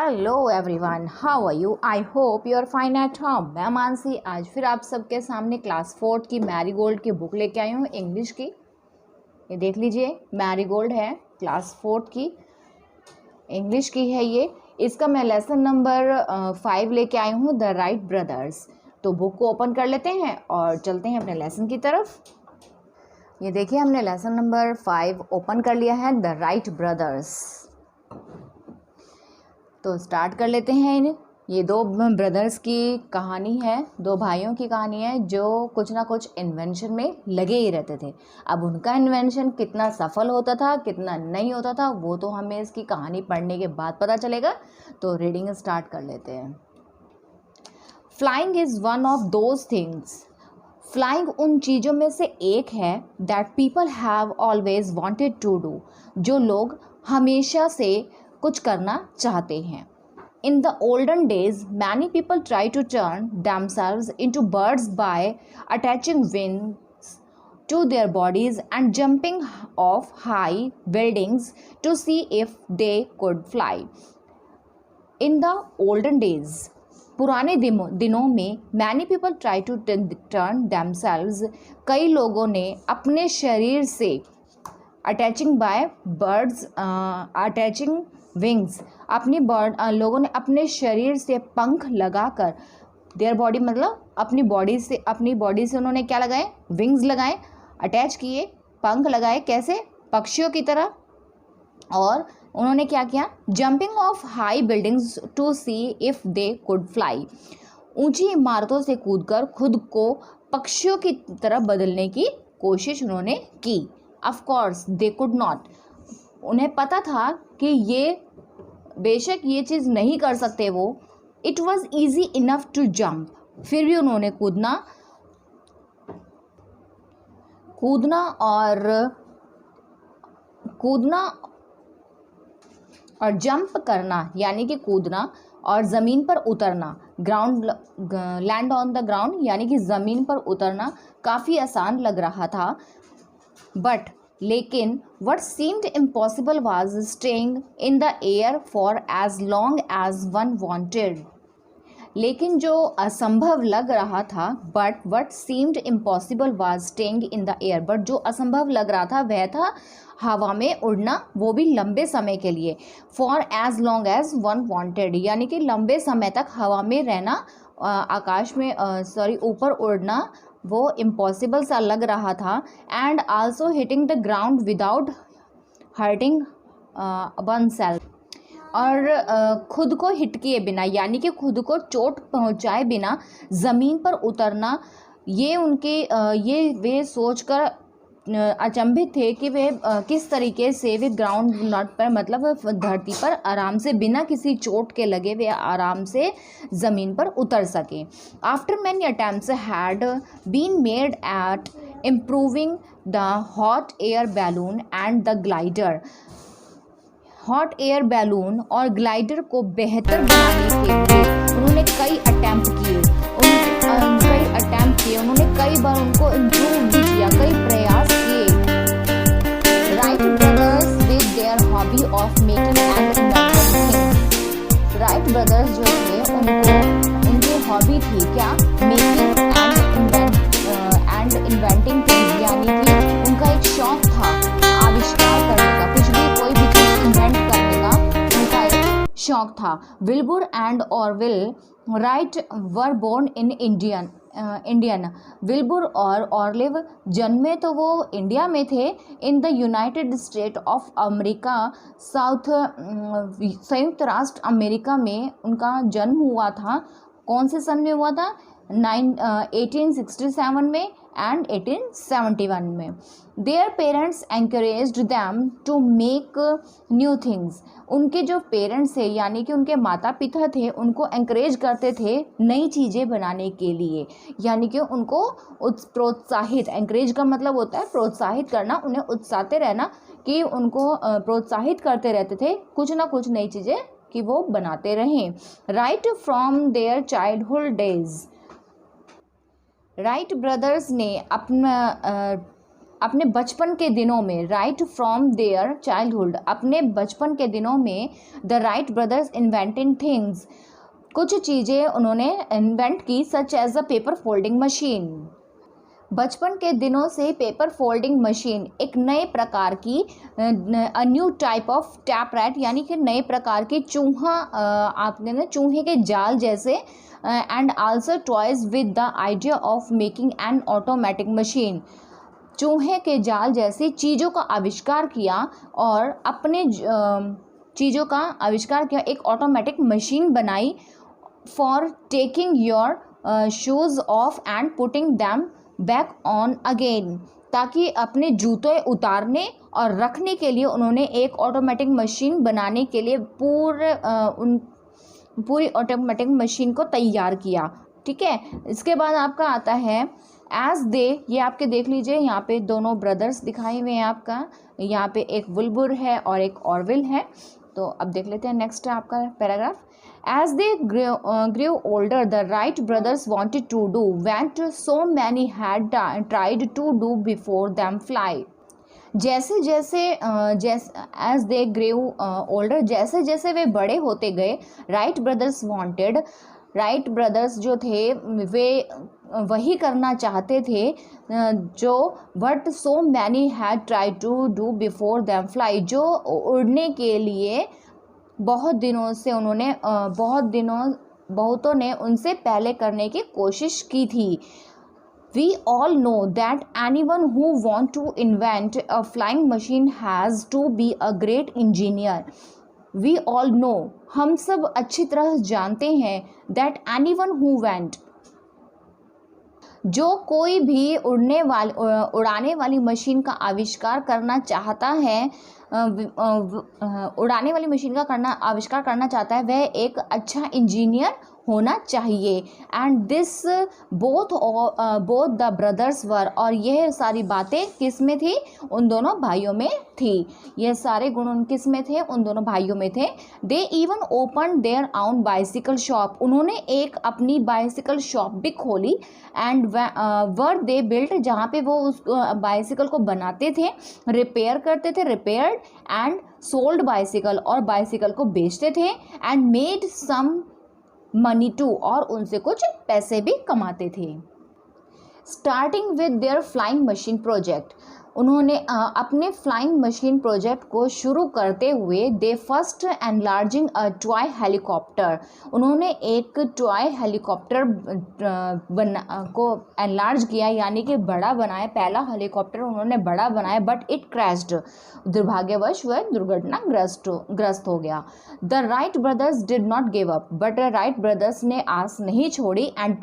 Hello everyone, how are you? I hope you are fine at home. मैं मानसी आज फिर आप सबके सामने क्लास 4 की मैरीगोल्ड की बुक लेके आई हूँ इंग्लिश की। ये देख लीजिए, मैरीगोल्ड है, क्लास 4 की इंग्लिश की है ये। इसका मैं लेसन नंबर 5 लेके आई हूँ, द राइट ब्रदर्स। तो बुक को ओपन कर लेते हैं और चलते हैं अपने लेसन की तरफ। ये देखिए, हमने लेसन नंबर 5 ओपन कर लिया है, द राइट ब्रदर्स। तो स्टार्ट कर लेते हैं। ये दो ब्रदर्स की कहानी है, दो भाइयों की कहानी है जो कुछ ना कुछ इन्वेंशन में लगे ही रहते थे। अब उनका इन्वेंशन कितना सफल होता था, कितना नहीं होता था, वो तो हमें इसकी कहानी पढ़ने के बाद पता चलेगा। तो रीडिंग स्टार्ट कर लेते हैं। Flying is one of those things. Flying उन चीज़ों में से एक है that people have always wanted to do, जो लोग हमेशा से कुछ करना चाहते हैं। In the olden days, many people try to turn themselves into birds by attaching wings to their bodies and jumping off high buildings to see if they could fly. In the olden days, पुराने दिनों में many people try to turn themselves, कई लोगों ने अपने शरीर से attaching wings, लोगों ने अपने शरीर से पंख लगाकर, देयर बॉडी मतलब अपनी बॉडी से उन्होंने क्या लगाए? विंग्स लगाए, अटैच किए, पंख लगाए, कैसे? पक्षियों की तरह। और उन्होंने क्या किया? Jumping off high buildings to see if they could fly. ऊंची इमारतों से कूदकर खुद को पक्षियों की तरह बदलने की कोशिश उन्होंने की। Of course they could not. उन्हें पता था कि ये बेशक ये चीज़ नहीं कर सकते वो। It was easy enough to jump. फिर भी उन्होंने कूदना और जंप करना, यानी कि कूदना और ज़मीन पर उतरना, लैंड ऑन द ग्राउंड, यानी कि ज़मीन पर उतरना काफ़ी आसान लग रहा था। लेकिन what seemed impossible was staying in the air for as long as one wanted. लेकिन जो असंभव लग रहा था, what seemed impossible was staying in the air, but जो असंभव लग रहा था वह था हवा में उड़ना, वो भी लंबे समय के लिए। for as long as one wanted, यानी कि लंबे समय तक हवा में रहना, आकाश में ऊपर उड़ना वो इम्पॉसिबल सा लग रहा था। And also hitting the ground without hurting oneself, और खुद को हिट किए बिना, यानी कि खुद को चोट पहुंचाए बिना ज़मीन पर उतरना, ये वे सोचकर अचंभित थे कि वे किस तरीके से वे ग्राउंड नॉट पर, मतलब धरती पर आराम से बिना किसी चोट के लगे वे आराम से ज़मीन पर उतर सकें। After many attempts had been made at improving the hot air balloon and the glider. Hot air balloon और ग्लाइडर को बेहतर बनाने के लिए उन्होंने कई अटैम्प्ट किए, उन्होंने कई बार उनको इम्प्रूव भी किया, कई प्रयास किए। Wright brothers with their hobby of making and inventing things. Right brothers जो थे उनकी हॉबी थी क्या? मेकिंग एंड इन्वेंटिंग थिंग्स, यानी कि उनका एक शौक था आविष्कार करने का, कुछ भी कोई भी चीज़ इन्वेंट करने का उनका एक शौक था। Wilbur and Orville Wright were born in Indian. Wilbur और ऑरलिव जन्मे तो वो इंडिया में थे, in the United State of America, संयुक्त राष्ट्र अमेरिका में उनका जन्म हुआ था। कौन से सन में हुआ था? 1867 में एंड 1871 में। Their parents encouraged them to make new things. उनके जो पेरेंट्स थे, यानी कि उनके माता पिता थे, उनको एनकरेज करते थे नई चीज़ें बनाने के लिए, यानी कि उनको प्रोत्साहित, एनकरेज का मतलब होता है प्रोत्साहित करना, उन्हें उत्साहते रहना, कि उनको प्रोत्साहित करते रहते थे कुछ ना कुछ नई चीज़ें कि वो बनाते रहें। Right from their childhood days. Right brothers ने अपने बचपन के दिनों में, राइट फ्रॉम देयर चाइल्डहुड, अपने बचपन के दिनों में the Wright brothers invented things, कुछ चीज़ें उन्होंने इन्वेंट की, such as a paper folding machine. बचपन के दिनों से पेपर फोल्डिंग मशीन एक नए प्रकार की, a new type of tap rat, यानी कि नए प्रकार की चूहा, आपने ना चूहे के जाल जैसे, and also toys with the idea of making an automatic machine, चूहे के जाल जैसी चीज़ों का आविष्कार किया और अपने चीज़ों का आविष्कार किया, एक ऑटोमेटिक मशीन बनाई for taking your shoes of and putting them back on again, ताकि अपने जूते उतारने और रखने के लिए उन्होंने एक ऑटोमेटिक मशीन बनाने के लिए पूरी ऑटोमेटिक मशीन को तैयार किया। ठीक है, इसके बाद आपका आता है एज दे, ये आपके देख लीजिए यहाँ पे दोनों ब्रदर्स दिखाए हुए हैं आपका, यहाँ पे एक वुल्बुर है और एक ऑरविल है। तो अब देख लेते हैं नेक्स्ट है आपका paragraph. As they grew older, the Wright brothers wanted to do what so many had tried to do before them, fly. जैसे जैसे एज दे ग्रेव ओल्डर, जैसे जैसे वे बड़े होते गए, Wright brothers wanted, Wright brothers जो थे वे वही करना चाहते थे जो what so many had tried to do before them, fly, जो उड़ने के लिए बहुत दिनों से उन्होंने बहुतों ने उनसे पहले करने की कोशिश की थी। We all know that anyone who wants to invent a flying machine has to be a great engineer. We all know, हम सब अच्छी तरह जानते हैं, that anyone who want, जो कोई भी उड़ाने वाली मशीन का आविष्कार करना चाहता है, उड़ाने वाली मशीन का आविष्कार करना चाहता है, वह एक अच्छा इंजीनियर होना चाहिए। And this both the brothers were, और यह सारी बातें किस में थी, उन दोनों भाइयों में थी, यह सारे गुण उन किस में थे, उन दोनों भाइयों में थे। दे इवन ओपन देयर आउन बाइसिकल शॉप, उन्होंने एक अपनी बाइसिकल शॉप भी खोली। एंड वर दे बिल्ट, जहाँ पे वो उस बाइसिकल को बनाते थे, रिपेयर करते थे, रिपेयर्ड एंड सोल्ड बाइसिकल, और बाइसिकल को बेचते थे, and made some money too, और उनसे कुछ पैसे भी कमाते थे। Starting with their flying machine project, उन्होंने अपने फ्लाइंग मशीन प्रोजेक्ट को शुरू करते हुए they first enlarging a toy helicopter, उन्होंने एक टॉय हेलीकॉप्टर को एनलार्ज किया, यानी कि बड़ा बनाया, पहला हेलीकॉप्टर उन्होंने बड़ा बनाया, बट इट क्रैश्ड, दुर्भाग्यवश वह दुर्घटनाग्रस्त हो गया। The Wright brothers did not give up, but right brothers ने आस नहीं छोड़ी, and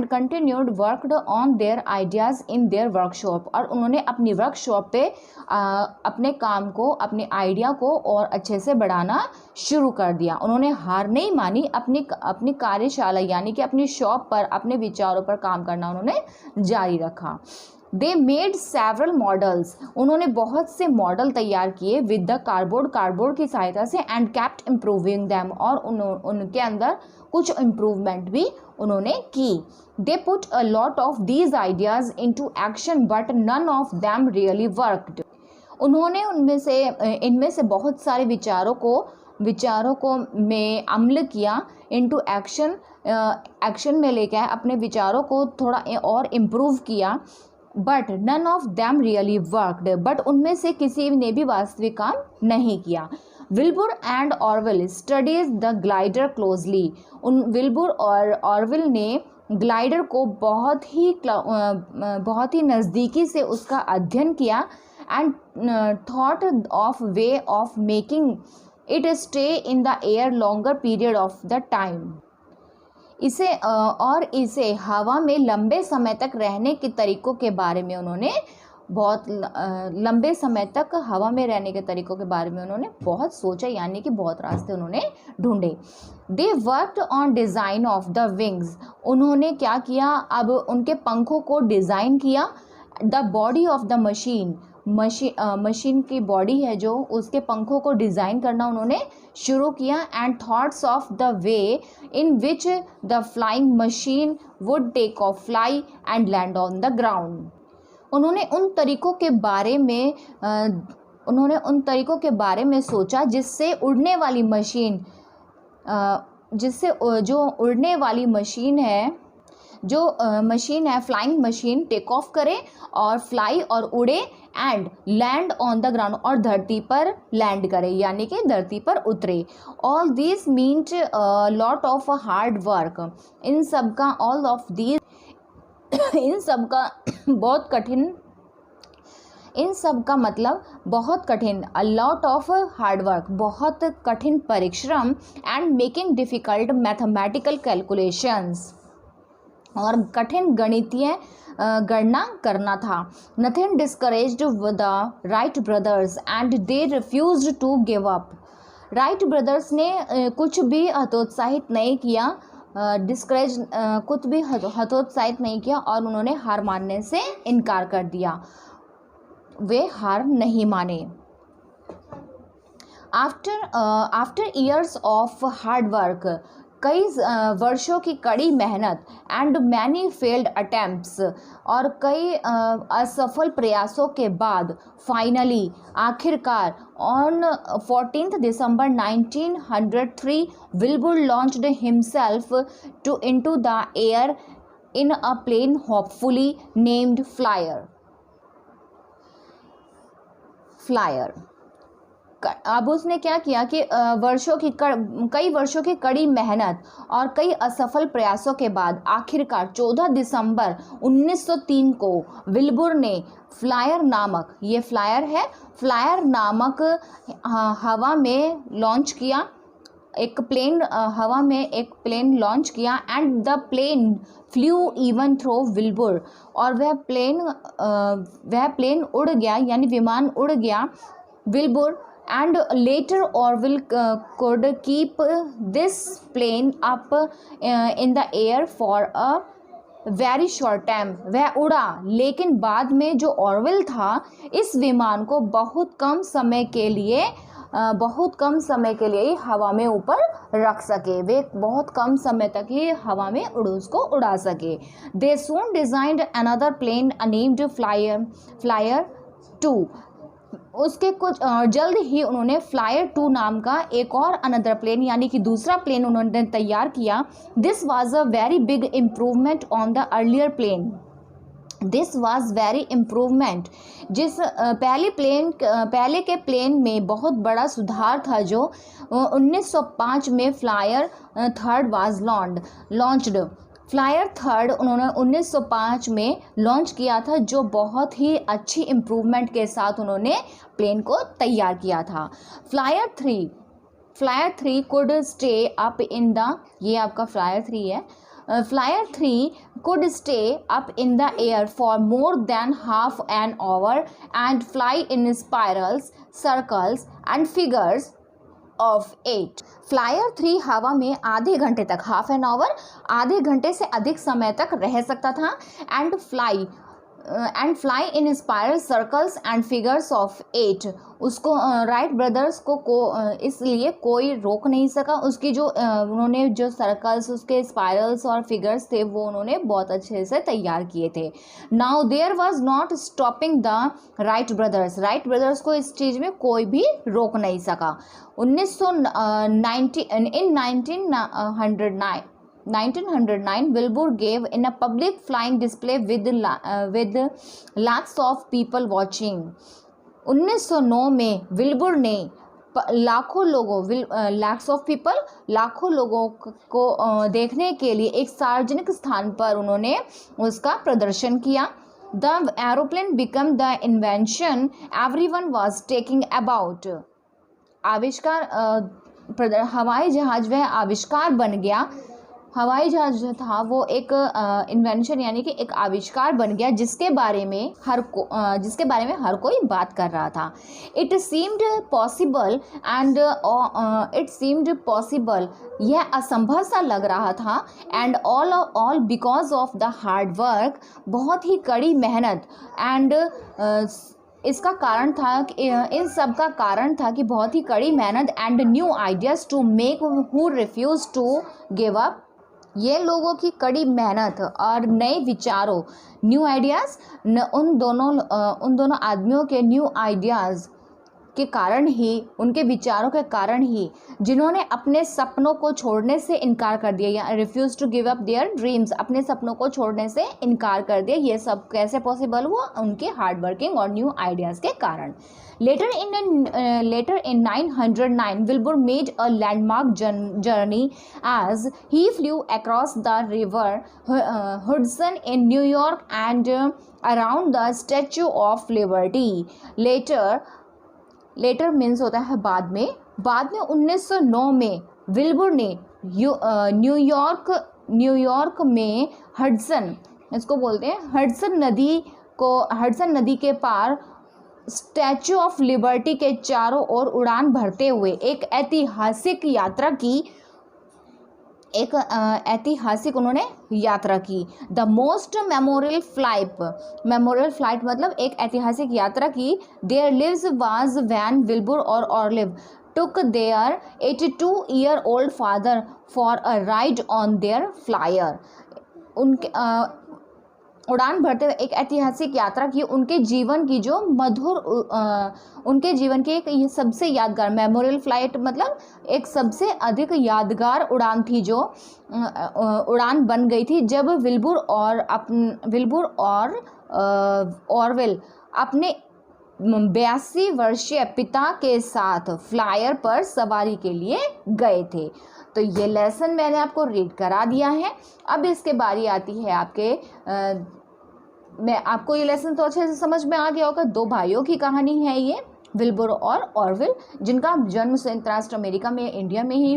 continued worked on their ideas in their workshop, और उन्होंने अपनी वर्कशॉप पे अपने काम को, अपने आइडिया को और अच्छे से बढ़ाना शुरू कर दिया। उन्होंने हार नहीं मानी, अपनी कार्यशाला यानी कि अपनी शॉप पर अपने विचारों पर काम करना उन्होंने जारी रखा। दे मेड सेवरल मॉडल्स, उन्होंने बहुत से मॉडल तैयार किए विद द कार्डबोर्ड की सहायता से, एंड केप्ट इम्प्रूविंग दैम, और उनके अंदर कुछ इम्प्रूवमेंट भी उन्होंने की। They put a lot of these ideas into action, but none of them really worked, उन्होंने इनमें से बहुत सारे विचारों को में अमल किया, इनटू एक्शन में लेकर अपने विचारों को थोड़ा और इम्प्रूव किया, but none of them really worked, but उनमें से किसी ने भी वास्तविक काम नहीं किया। Wilbur and Orville studies the glider closely, उन विल्बुर और ऑरविल ने ग्लाइडर को बहुत ही नज़दीकी से उसका अध्ययन किया, and thought of way of making it stay in the air longer period of the time, इसे हवा में लंबे समय तक रहने के तरीकों के बारे में उन्होंने लंबे समय तक हवा में रहने के तरीकों के बारे में उन्होंने बहुत सोचा, यानी कि बहुत रास्ते उन्होंने ढूंढे। They worked on design of the wings, उन्होंने क्या किया, अब उनके पंखों को डिज़ाइन किया। The body of the machine की बॉडी है जो, उसके पंखों को डिज़ाइन करना उन्होंने शुरू किया, and thoughts of the way in which the flying machine would take off, fly and land on the ground, उन्होंने उन तरीकों के बारे में सोचा जिससे उड़ने वाली मशीन जो उड़ने वाली मशीन है फ्लाइंग मशीन टेक ऑफ करे और फ्लाई और उड़े and land on the ground और धरती पर लैंड करे यानी कि धरती पर उतरे। All this means lot of hard work. इन सब का मतलब बहुत कठिन, a lot of hard work बहुत कठिन परिश्रम and making difficult mathematical calculations और कठिन गणितीय गणना करना था। Nothing discouraged the Wright brothers and they refused to give up. Wright brothers ने कुछ भी हतोत्साहित नहीं किया, हतोत्साहित नहीं किया और उन्होंने हार मानने से इनकार कर दिया, वे हार नहीं माने। After years of hard work, कई वर्षों की कड़ी मेहनत एंड मैनी फेल्ड अटेम्प्ट्स और कई असफल प्रयासों के बाद फाइनली आखिरकार on 14 December 1903 Wilbur launched himself into the air in a plane hopefully named Flyer. अब उसने क्या किया कि कई वर्षों की कड़ी मेहनत और कई असफल प्रयासों के बाद आखिरकार 14 दिसंबर 1903 को विल्बुर ने फ्लायर नामक हवा में एक प्लेन लॉन्च किया and the plane flew even through Wilbur और वह प्लेन उड़ गया यानी विमान उड़ गया विल्बुर। And later Orville could keep this plane up in the air for a very short time। वह उड़ा लेकिन बाद में जो ऑरविल था इस विमान को बहुत कम समय के लिए हवा में ऊपर रख सके, वे बहुत कम समय तक ही हवा में उसको उड़ा सके। They soon designed another plane named Flyer 2। उसके कुछ जल्द ही उन्होंने फ्लायर 2 नाम का एक और अनदर प्लेन यानी कि दूसरा प्लेन उन्होंने तैयार किया। This was a very big improvement on the earlier plane. This was very improvement, जिस पहले के प्लेन में बहुत बड़ा सुधार था जो 1905 में फ्लायर 3 वाज लॉन्च्ड। फ्लायर 3 उन्होंने 1905 में लॉन्च किया था जो बहुत ही अच्छी इम्प्रूवमेंट के साथ उन्होंने प्लेन को तैयार किया था। Flyer 3 could stay up in the, ये आपका फ्लायर 3 है। Flyer 3 could stay up in the air for more than half an hour and fly in spirals, circles and figures of 8। Flyer 3 हवा में आधे घंटे तक, हाफ एन आवर, आधे घंटे से अधिक समय तक रह सकता था and fly in spiral, circles and figures of 8। उसको राइट ब्रदर्स को इसलिए कोई रोक नहीं सका। उसकी उन्होंने जो सर्कल्स, उसके स्पाइरल्स और फिगर्स थे वो उन्होंने बहुत अच्छे से तैयार किए थे। Now there was not stopping the Wright brothers को इस चीज़ में कोई भी रोक नहीं सका। 1909 Wilbur gave in a public flying display with lakhs of people watching। 1909 में विल्बुर ने लाखों लोगों को देखने के लिए एक सार्वजनिक स्थान पर उन्होंने उसका प्रदर्शन किया। The aeroplane become the invention everyone was taking about. हवाई जहाज वह आविष्कार बन गया। हवाई जहाज जो था वो एक इन्वेंशन यानी कि एक आविष्कार बन गया जिसके बारे में हर कोई बात कर रहा था। इट सीम्ड पॉसिबल, यह असंभव सा लग रहा था। And all because of the hard work, बहुत ही कड़ी मेहनत। एंड इसका कारण था कि इन सब का कारण था कि बहुत ही कड़ी मेहनत and new ideas to make who refuse to give up ये लोगों की कड़ी मेहनत और नए विचारों, न्यू आइडियाज़, उन दोनों आदमियों के न्यू आइडियाज़ के कारण ही, उनके विचारों के कारण ही, जिन्होंने अपने सपनों को छोड़ने से इनकार कर दिया या refuse to give up their dreams, अपने सपनों को छोड़ने से इनकार कर दिया, ये सब कैसे पॉसिबल हुआ? उनके हार्ड वर्किंग और न्यू आइडियाज़ के कारण। Later in 909, Wilbur made a landmark journey as he flew across the river Hudson in New York and around the Statue of Liberty. Later means होता है बाद में 1909 में विल्बुर ने न्यूयॉर्क में हडसन, इसको बोलते हैं हडसन नदी के पार स्टैचू ऑफ लिबर्टी के चारों ओर उड़ान भरते हुए एक ऐतिहासिक उन्होंने यात्रा की। द मोस्ट मेमोरियल फ्लाइट मतलब एक ऐतिहासिक यात्रा की। देयर लिव्स वाज वैन विल्बुर और ऑरलिव took their 82-year-old father for a ride on their flyer. उनके उड़ान भरते हुए एक ऐतिहासिक यात्रा की। उनके जीवन की जो उनके जीवन की एक सबसे यादगार, मेमोरियल फ्लाइट मतलब एक सबसे अधिक यादगार उड़ान थी, जो उड़ान बन गई थी जब विल्बुर और ऑरवेल अपने 82 वर्षीय पिता के साथ फ्लायर पर सवारी के लिए गए थे। तो ये लेसन मैंने आपको रीड करा दिया है। अब इसके बारी आती है आपके मैं आपको ये लेसन तो अच्छे से समझ में आ गया होगा। दो भाइयों की कहानी है ये, विल्बुर और ऑरवेल, जिनका जन्म संयुक्त राष्ट्र अमेरिका में, इंडियन में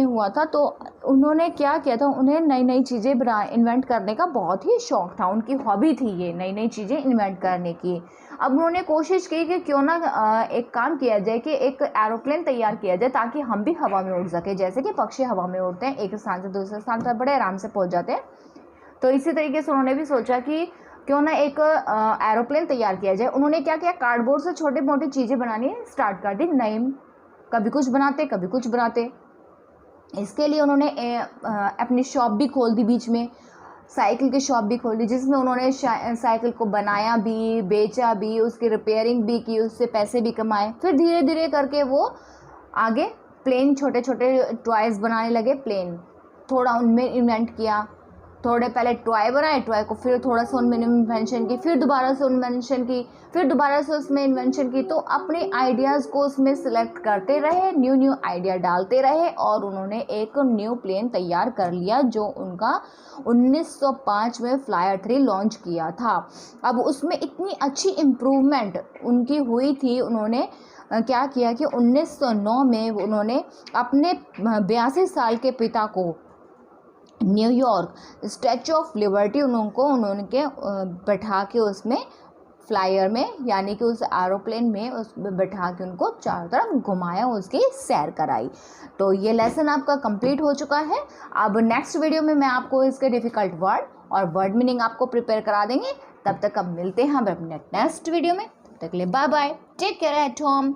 हुआ था। तो उन्होंने क्या किया था, उन्हें नई नई चीज़ें इन्वेंट करने का बहुत ही शौक था, उनकी हॉबी थी ये नई नई चीज़ें इन्वेंट करने की। अब उन्होंने कोशिश की कि क्यों ना एक काम किया जाए कि एक एरोप्लेन तैयार किया जाए ताकि हम भी हवा में उड़ सके, जैसे कि पक्षी हवा में उड़ते हैं, एक स्थान से दूसरे स्थान पर बड़े आराम से पहुंच जाते हैं। तो इसी तरीके से उन्होंने भी सोचा कि क्यों ना एक एरोप्लेन तैयार किया जाए। उन्होंने क्या किया, कार्डबोर्ड से छोटी मोटी चीज़ें बनानी स्टार्ट कर दी, नई, कभी कुछ बनाते कभी कुछ बनाते। इसके लिए उन्होंने अपनी शॉप भी खोल दी, बीच में साइकिल की शॉप भी खोल दी, जिसमें उन्होंने साइकिल को बनाया भी, बेचा भी, उसकी रिपेयरिंग भी की, उससे पैसे भी कमाए। फिर धीरे धीरे करके वो आगे प्लेन, छोटे छोटे टॉयज़ बनाने लगे। प्लेन थोड़ा उनमें इन्वेंट किया, थोड़े पहले टॉय बनाए, टॉय को फिर थोड़ा सा उनमें इन्वेंशन की, फिर दोबारा से इन्वेंशन की, फिर दोबारा से उसमें इन्वेंशन की। तो अपने आइडियाज़ को उसमें सिलेक्ट करते रहे, न्यू आइडिया डालते रहे और उन्होंने एक न्यू प्लेन तैयार कर लिया, जो उनका 1905 में फ्लायर 3 लॉन्च किया था। अब उसमें इतनी अच्छी इम्प्रूवमेंट उनकी हुई थी, उन्होंने क्या किया कि 1909 में उन्होंने अपने 82 साल के पिता को न्यूयॉर्क स्टैचू ऑफ लिबर्टी उन्होंने बैठा के उसमें फ्लायर में, यानी कि उस एरोप्लेन में उसमें बैठा के उनको चारों तरफ घुमाया, उसकी सैर कराई। तो ये लेसन आपका कंप्लीट हो चुका है। अब नेक्स्ट वीडियो में मैं आपको इसके डिफ़िकल्ट वर्ड और वर्ड मीनिंग आपको प्रिपेयर करा देंगे। तब तक अब मिलते हैं हम अपने नेक्स्ट वीडियो में। तब तक के लिए bye bye, take care at home.